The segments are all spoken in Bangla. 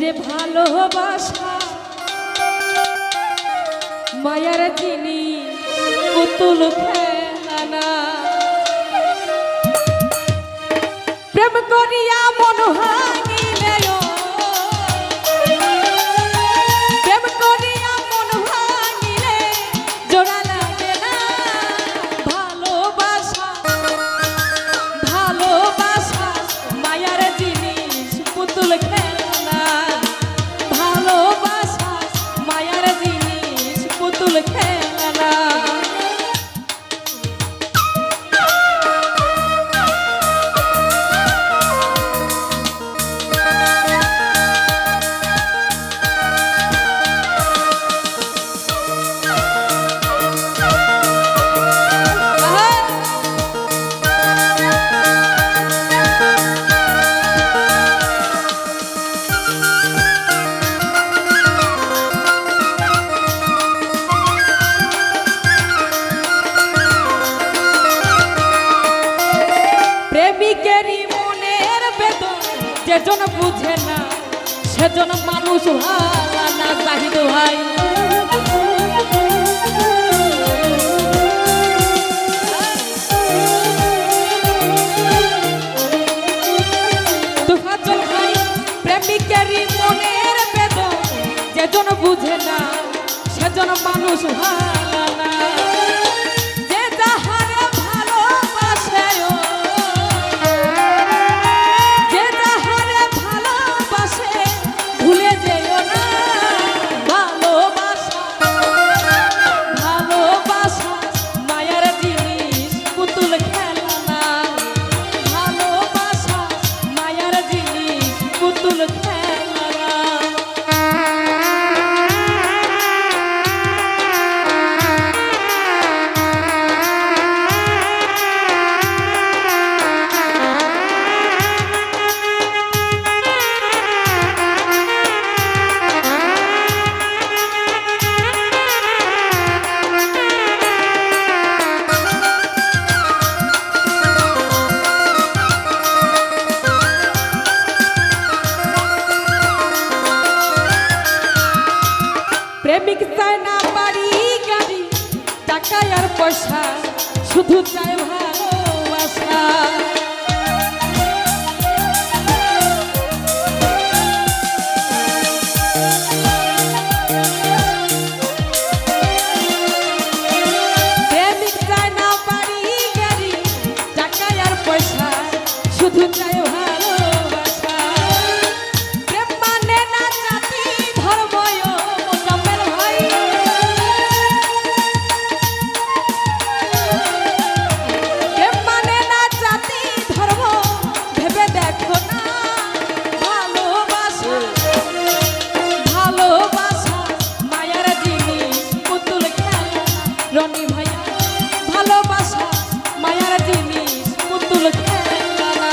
যে ভালোবাসা মায়ার জিনিস পুতুল খেলানা প্রেম করিয়া মন ভাঙিলে প্রেম করিয়া মন ভাঙিলে জোড়া লাগে না ভালোবাসা ভালোবাসা মায়ার জিনিস পুতুল খেলানা ভালোবাসা মায়ার জিনিস পুতুল খেলানা প্রেমিকেরই মনের বেদন যেজন বুঝে না সেজন মানুষ ভালো না জাহিদ ভাই তুফাজল ভাই প্রেমিকেরই মনের বেদন যেজন বুঝে না সেজন মানুষ ভালো না প্রেমিক চায় না বাড়ি গাড়ি টাকা আর পয়সা শুধু চায় ভালোবাসা প্রেমিক চায় না বাড়ি গাড়ি টাকা আর পয়সা শুধু চায় ভালোবাসা প্রেম মানে না জাতি ধর্ম রনি ভাইয়া ভালোবাসা মায়ার জিনিস পুতুল খেলানা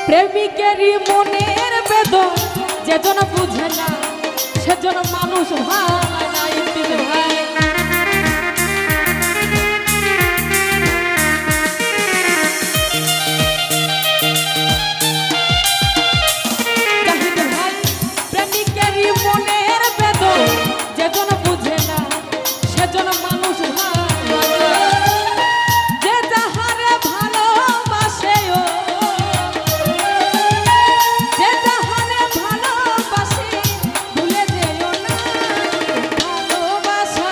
প্রেমিকেরই মনের বেদন যেজন বুঝে না সেজন মানুষ ভালো না ইতিম ভাই জাহিদ ভাই প্রেমিকেরই মনের বেদন যেজন বুঝে না সেজন মানুষ ভালো না যে যাহারে ভালোবাসে ভালোবাসা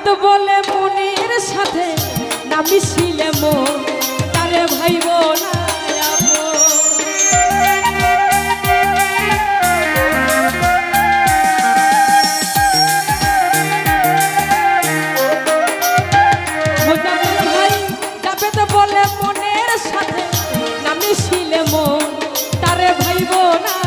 তো বলে মনের সাথে না মিশিলে মন তারে ভাইব না ভাই যাবে তো বলে মনের সাথে না মিশিলে মন তারে ভাইব না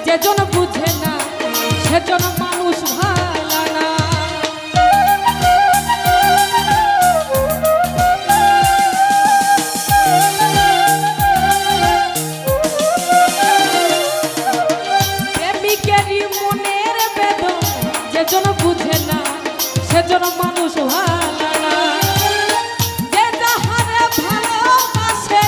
যেজন বুঝে না সেজন মানুষ ভালো না প্রেমিকেরই মনের বেদন যেজন বুঝে না সেজন মানুষ ভালো না যে যাহারে ভালোবাসে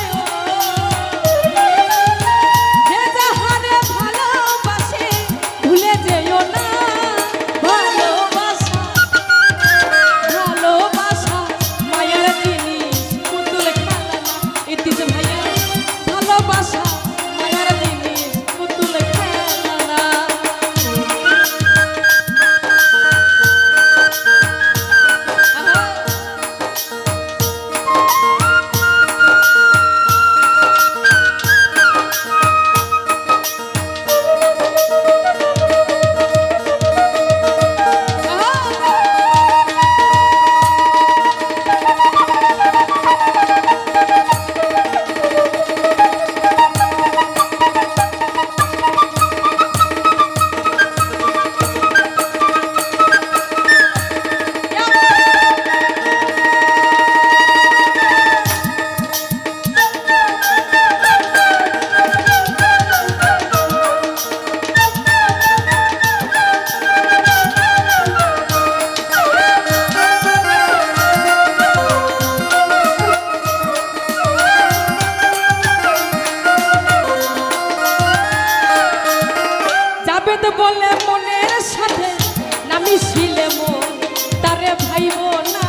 বলে মনের সাথে না মিশিলে মন তারে ভাইব না